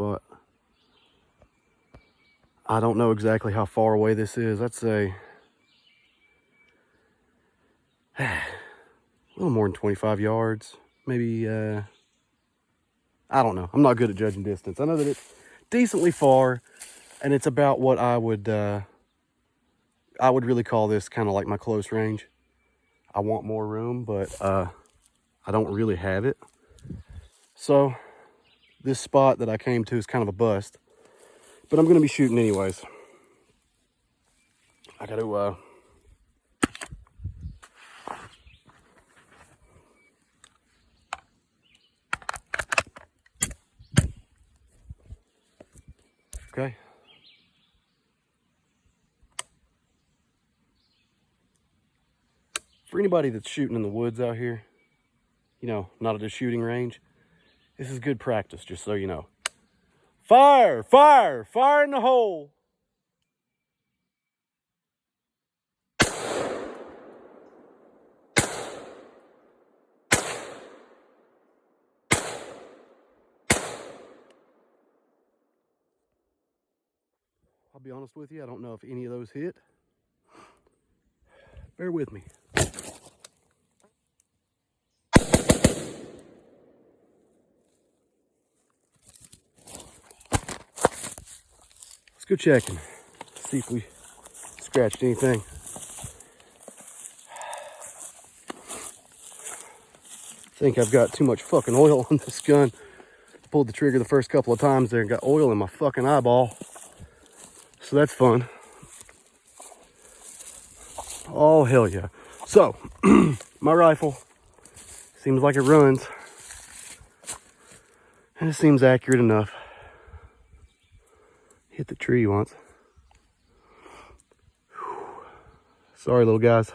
spot. I don't know exactly how far away this is. I'd say a little more than 25 yards. Maybe, I don't know. I'm not good at judging distance. I know that it's decently far, and it's about what I would really call this kind of like my close range. I want more room, but I don't really have it. So this spot that I came to is kind of a bust, but I'm going to be shooting anyways. I got to okay. For anybody that's shooting in the woods out here, you know, not at a shooting range, this is good practice, just so you know. Fire, fire, fire in the hole. I'll be honest with you, I don't know if any of those hit. Bear with me. Let's go checking. See if we scratched anything. I think I've got too much fucking oil on this gun. Pulled the trigger the first couple of times there and got oil in my fucking eyeball. So that's fun. Oh, hell yeah. So, my rifle seems like it runs. And it seems accurate enough. Hit the tree once. Whew. Sorry, little guys.